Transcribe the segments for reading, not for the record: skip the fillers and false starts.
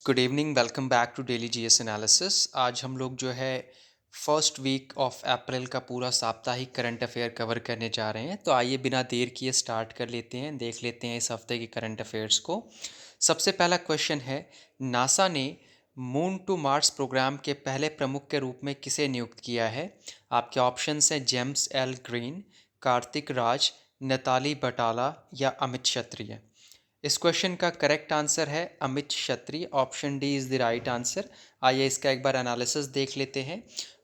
Good evening, welcome back to daily GS analysis. आज हम लोग जो है फर्स्ट वीक ऑफ अप्रैल का पूरा साप्ताहिक करंट अफेयर कवर करने जा रहे हैं। तो आइए बिना देर किए स्टार्ट कर लेते हैं, देख लेते हैं इस हफ्ते के करंट अफेयर्स को। सबसे पहला क्वेश्चन है, नासा ने मून टू मार्स प्रोग्राम के पहले प्रमुख के रूप में किसे नियुक्त किया है? आपके ऑप्शंस हैं James L Green, Kartik Raj, Natalie Batalha या अमित क्षत्रिय। इस क्वेश्चन का करेक्ट आंसर है Amit Kshatriya. Option D is the right answer. आइए इसका एक बार एनालिसिस देख लेते हैं।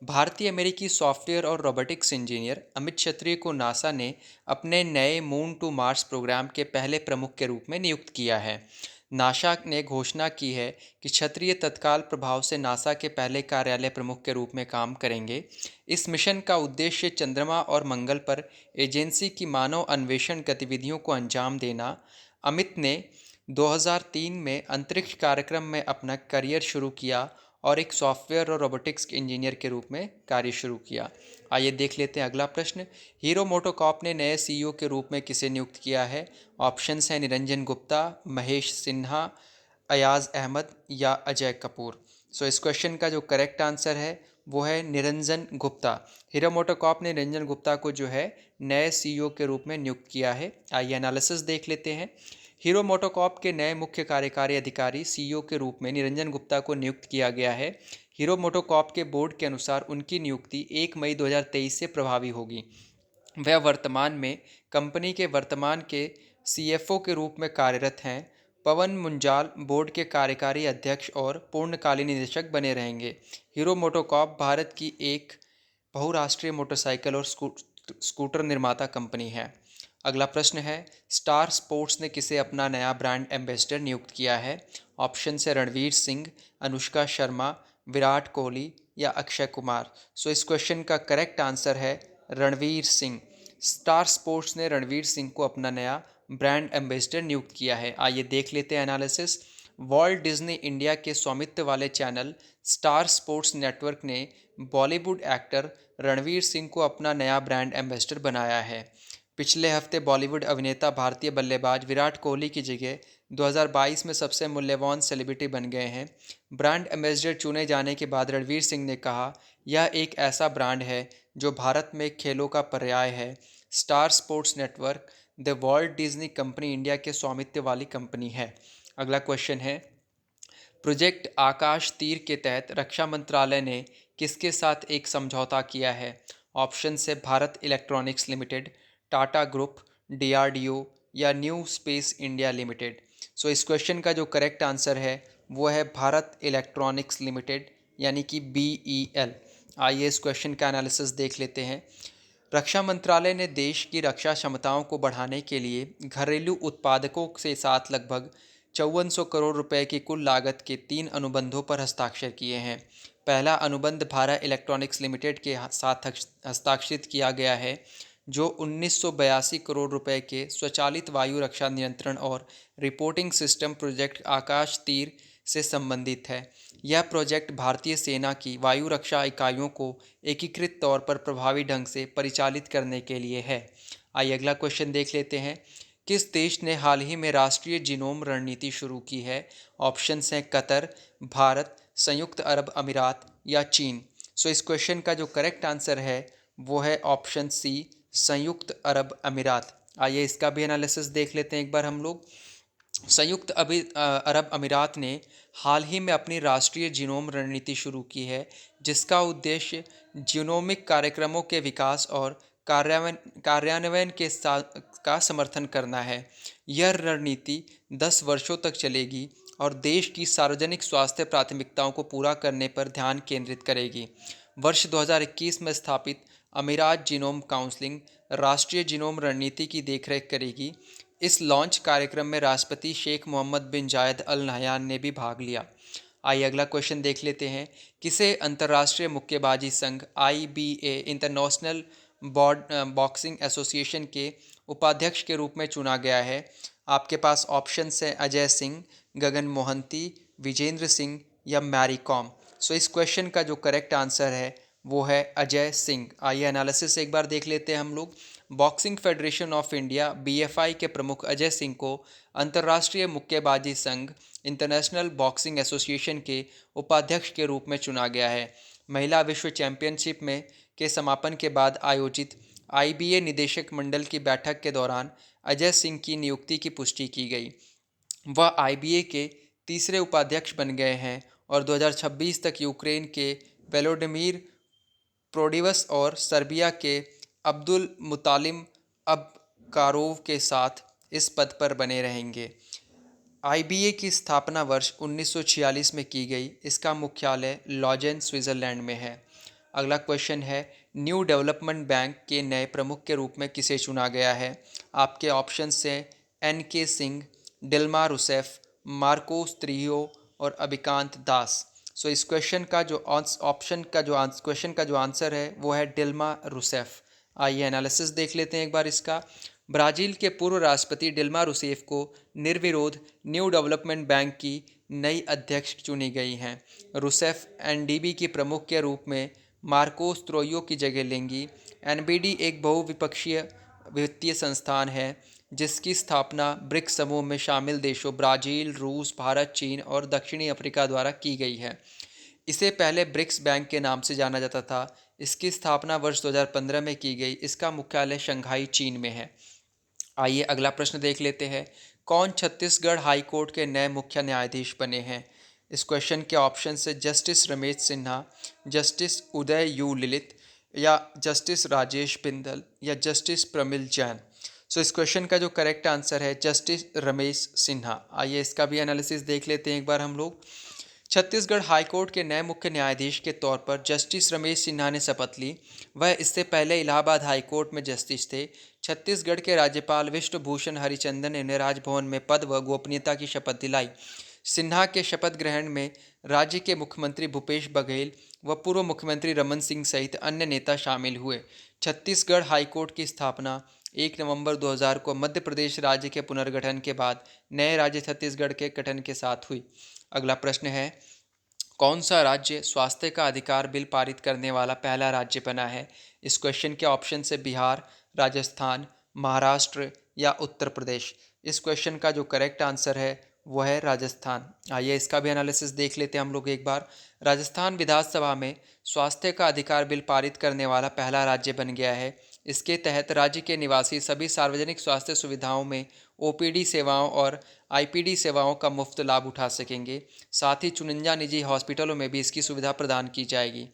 भारतीय अमेरिकी सॉफ्टवेयर और रोबोटिक्स इंजीनियर अमित क्षत्रिय को नासा ने अपने नए मून टू मार्स प्रोग्राम के पहले प्रमुख के रूप में नियुक्त किया है। नासा ने घोषणा की है कि क्षत्रिय तत्काल प्रभाव से नासा के पहले कार्यालय प्रमुख के रूप में काम करेंगे। इस मिशन का उद्देश्य चंद्रमा और मंगल पर एजेंसी की मानव अन्वेषण गतिविधियों को अंजाम देना। अमित ने 2003 में अंतरिक्ष कार्यक्रम में अपना करियर शुरू किया और एक सॉफ्टवेयर और रोबोटिक्स इंजीनियर के रूप में कार्य शुरू किया। आइए देख लेते हैं अगला प्रश्न। हीरो मोटोकॉर्प ने नए सीईओ के रूप में किसे नियुक्त किया है? ऑप्शंस हैं निरंजन गुप्ता, महेश सिन्हा, अयाज अहमद या अजय कपूर। इस क्वेश्चन का जो करेक्ट आंसर है वो है निरंजन गुप्ता। हीरो मोटोकॉर्प ने निरंजन गुप्ता को जो है नए सीईओ के रूप में नियुक्त किया है। आइए एनालिसिस देख लेते हैं। हीरो मोटोकॉर्प के नए मुख्य कार्यकारी अधिकारी सीईओ के रूप में निरंजन गुप्ता को नियुक्त किया गया है। हीरो मोटोकॉर्प के बोर्ड के अनुसार उनकी नियुक्ति 1 मई 2023 से प्रभावी होगी। वह वर्तमान में कंपनी के वर्तमान के सीएफओ के रूप में कार्यरत हैं। पवन मुंजाल बोर्ड के कार्यकारी अध्यक्ष और पूर्णकालीन निदेशक बने रहेंगे। हीरो मोटोकॉर्प भारत की एक बहुराष्ट्रीय मोटरसाइकिल और स्कूटर निर्माता कंपनी है। अगला प्रश्न है, स्टार स्पोर्ट्स ने किसे अपना नया ब्रांड एम्बेसडर नियुक्त किया है? ऑप्शन है रणवीर सिंह, अनुष्का शर्मा, विराट कोहली या अक्षय कुमार। इस क्वेश्चन का करेक्ट आंसर है रणवीर सिंह। स्टार स्पोर्ट्स ने रणवीर सिंह को अपना नया ब्रांड एम्बेसडर नियुक्त किया है। आइए देख लेते हैं एनालिसिस। वॉल्ट डिज्नी इंडिया के स्वामित्व वाले चैनल स्टार स्पोर्ट्स नेटवर्क ने बॉलीवुड एक्टर रणवीर सिंह को अपना नया ब्रांड एम्बेसडर बनाया है। पिछले हफ्ते बॉलीवुड अभिनेता भारतीय बल्लेबाज विराट कोहली की जगह 2022 में सबसे मूल्यवान सेलिब्रिटी बन गए हैं। ब्रांड एम्बेसडर चुने जाने के बाद रणवीर सिंह ने कहा, यह एक ऐसा ब्रांड है जो भारत में खेलों का पर्याय है। Star sports network the Walt Disney company India के स्वामित्व वाली कंपनी है। अगला क्वेश्चन है, प्रोजेक्ट आकाश तीर के तहत रक्षा मंत्रालय ने किसके साथ एक समझौता किया है? ऑप्शन से Bharat electronics limited, Tata group, DRDO या न्यू स्पेस इंडिया लिमिटेड। इस क्वेश्चन का जो करेक्ट आंसर है वो है भारत इलेक्ट्रॉनिक्स लिमिटेड यानी कि बीईएल। आइए इस क्वेश्चन का एनालिसिस देख लेते हैं। रक्षा मंत्रालय ने देश की रक्षा क्षमताओं को बढ़ाने के लिए घरेलू उत्पादकों से साथ लगभग 5400 करोड़ रुपए की कुल लागत के 3 अनुबंधों पर हस्ताक्षर किए हैं। पहला अनुबंध भारत इलेक्ट्रॉनिक्स लिमिटेड के साथ हस्ताक्षरित किया गया है, जो 1982 करोड़ रुपए के स्वचालित वायु रक्षा नियंत्रण और रिपोर्टिंग सिस्टम प्रोजेक्ट आकाश तीर से संबंधित है। यह प्रोजेक्ट भारतीय सेना की वायु रक्षा इकाइयों को एकीकृत तौर पर प्रभावी ढंग से परिचालित करने के लिए है। आइए अगला क्वेश्चन देख लेते हैं। किस देश ने हाल ही में राष्ट्रीय जीनोम रणनीति शुरू की है? ऑप्शंस हैं कतर, भारत, संयुक्त अरब अमीरात या चीन। इस क्वेश्चन का जो करेक्ट आंसर है वो है ऑप्शन सी, संयुक्त अरब अमीरात। आइए इसका भी एनालिसिस देख लेते हैं एक बार हम लोग। संयुक्त अरब अमीरात ने हाल ही में अपनी राष्ट्रीय जीनोम रणनीति शुरू की है, जिसका उद्देश्य जीनोमिक कार्यक्रमों के विकास और कार्यान्वयन का समर्थन करना है। यह रणनीति 10 वर्षों तक चलेगी और देश की सार्वजनिक स्वास्थ्य प्राथमिकताओं को पूरा करने पर ध्यान केंद्रित करेगी। वर्ष 2021 में स्थापित अमीरात जीनोम काउंसिल राष्ट्रीय जीनोम रणनीति की देखरेख करेगी। इस लॉन्च कार्यक्रम में राष्ट्रपति शेख मोहम्मद बिन जायद अल नहयान ने भी भाग लिया। आइए अगला क्वेश्चन देख लेते हैं। किसे अंतर्राष्ट्रीय मुक्केबाजी संघ आईबीए इंटरनेशनल बॉक्सिंग एसोसिएशन के उपाध्यक्ष के रूप में चुना गया है? आपके पास ऑप्शंस हैं अजय सिंह, गगन मोहंती, विजेंद्र सिंह या मैरी कॉम। इस क्वेश्चन का जो करेक्ट आंसर है वो है अजय सिंह। आइए एनालिसिस एक बार देख लेते हैं हम लोग। Boxing federation of India BFI के प्रमुख अजय सिंह को अंतर्राष्ट्रीय मुक्केबाजी संघ इंटरनेशनल बॉक्सिंग एसोसिएशन के उपाध्यक्ष के रूप में चुना गया है। महिला विश्व चैंपियनशिप में के समापन के बाद आयोजित आईबीए निदेशक मंडल की बैठक के दौरान अजय सिंह की नियुक्ति की पुष्टि की गई। वह आईबीए के तीसरे उपाध्यक्ष बन गए हैं और 2026 तक यूक्रेन के वेलोडिमीर प्रोडिवस और सर्बिया के अब्दुल मुतालिम अबकारोव के साथ इस पद पर बने रहेंगे। आईबीए की स्थापना वर्ष 1946 में की गई। इसका मुख्यालय लॉजेन स्विट्ज़रलैंड में है। अगला क्वेश्चन है, न्यू डेवलपमेंट बैंक के नए प्रमुख के रूप में किसे चुना गया है? आपके ऑप्शंस हैं एन के सिंह, डिल्मा रूसेफ, मार्कोस त्रियो और अभिकांत दास। सो इस क्वेश्चन का जो क्वेश्चन का जो आंसर है वो है डिल्मा रूसेफ। आइए एनालिसिस देख लेते हैं एक बार इसका। ब्राज़ील के पूर्व राष्ट्रपति डिल्मा रूसेफ को निर्विरोध न्यू डेवलपमेंट बैंक की नई अध्यक्ष चुनी गई हैं। रूसेफ एनडीबी की प्रमुख के रूप में मार्कोस त्रोयो की जगह लेंगी। एनबीडी एक बहुविपक्षीय वित्तीय संस्थान है जिसकी स्थापना ब्रिक्स समूह में शामिल देशों ब्राज़ील, रूस, भारत, चीन और दक्षिणी अफ्रीका द्वारा की गई है। इसे पहले ब्रिक्स बैंक के नाम से जाना जाता था। इसकी स्थापना वर्ष 2015 में की गई। इसका मुख्यालय शंघाई, चीन में है। आइए अगला प्रश्न देख लेते हैं। कौन छत्तीसगढ़ हाई कोर्ट के नए मुख्य न्यायाधीश बने हैं? इस क्वेश्चन के ऑप्शन से justice Ramesh Sinha, justice Uday you Lalit या जस्टिस राजेश बिंदल या जस्टिस प्रमिल जैन। सो इस क्वेश्चन का जो करेक्ट आंसर है जस्टिस रमेश सिन्हा। आइए इसका भी एनालिसिस देख लेते हैं एक बार हम लोग। छत्तीसगढ़ हाईकोर्ट के नए मुख्य न्यायाधीश के तौर पर जस्टिस रमेश सिन्हा ने शपथ ली। वह इससे पहले इलाहाबाद हाईकोर्ट में जस्टिस थे। छत्तीसगढ़ के राज्यपाल विष्णुभूषण हरिचंदन ने उन्हें राजभवन में पद व गोपनीयता की शपथ दिलाई। सिन्हा के शपथ ग्रहण में राज्य के मुख्यमंत्री भूपेश बघेल व पूर्व मुख्यमंत्री रमन सिंह सहित अन्य नेता शामिल हुए। छत्तीसगढ़ हाईकोर्ट की स्थापना 1 नवंबर 2000 को मध्य प्रदेश राज्य के पुनर्गठन के बाद नए राज्य छत्तीसगढ़ के गठन के साथ हुई। अगला प्रश्न है, कौन सा राज्य स्वास्थ्य का अधिकार बिल पारित करने वाला पहला राज्य बना है? इस क्वेश्चन के ऑप्शन से बिहार, राजस्थान, महाराष्ट्र या उत्तर प्रदेश। इस क्वेश्चन का जो करेक्ट आंसर है वो है राजस्थान। आइए इसका भी एनालिसिस देख लेते हैं हम लोग एक बार। राजस्थान विधानसभा में स्वास्थ्य का अधिकार बिल पारित करने वाला पहला राज्य बन गया है। इसके तहत राज्य के निवासी सभी सार्वजनिक स्वास्थ्य सुविधाओं में ओपीडी सेवाओं और आईपीडी सेवाओं का मुफ्त लाभ उठा सकेंगे। साथ ही चुनिंदा निजी हॉस्पिटलों में भी इसकी सुविधा प्रदान की जाएगी।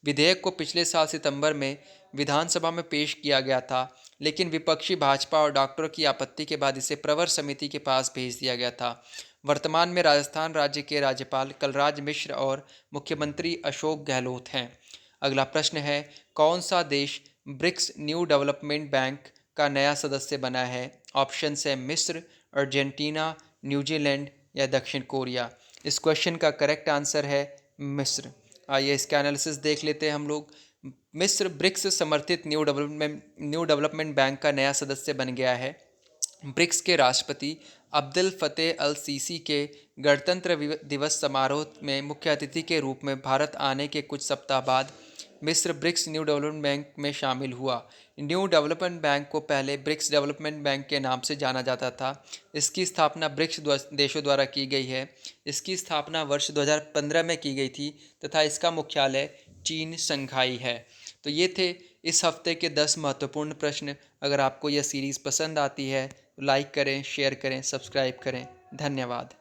विधेयक को पिछले साल सितंबर में विधानसभा में पेश किया गया था, लेकिन विपक्षी भाजपा और डॉक्टरों की आपत्ति के बाद इसे प्रवर समिति के पास भेज दिया गया था। वर्तमान में राजस्थान राज्य के राज्यपाल कलराज मिश्र और मुख्यमंत्री अशोक गहलोत हैं। अगला प्रश्न है, कौन सा देश ब्रिक्स न्यू डेवलपमेंट बैंक का नया सदस्य बना है? ऑप्शन है मिस्र, अर्जेंटीना, न्यूजीलैंड या दक्षिण कोरिया। इस क्वेश्चन का करेक्ट आंसर है मिस्र। आइए इसका एनालिसिस देख लेते हैं हम लोग। मिस्र ब्रिक्स समर्थित न्यू डेवलपमेंट बैंक का नया सदस्य बन गया है। ब्रिक्स के राष्ट्रपति अब्दुल फतेह अल सीसी के गणतंत्र दिवस समारोह में मुख्य अतिथि के रूप में भारत आने के कुछ सप्ताह बाद मिस्र ब्रिक्स न्यू डेवलपमेंट बैंक में शामिल हुआ। न्यू डेवलपमेंट बैंक को पहले ब्रिक्स डेवलपमेंट बैंक के नाम से जाना जाता था। इसकी स्थापना ब्रिक्स देशों द्वारा की गई है। इसकी स्थापना वर्ष 2015 में की गई थी तथा इसका मुख्यालय चीन, शंघाई है। तो ये थे इस हफ्ते के 10 महत्वपूर्ण प्रश्न। अगर आपको यह सीरीज़ पसंद आती है तो लाइक करें, शेयर करें, सब्सक्राइब करें। धन्यवाद।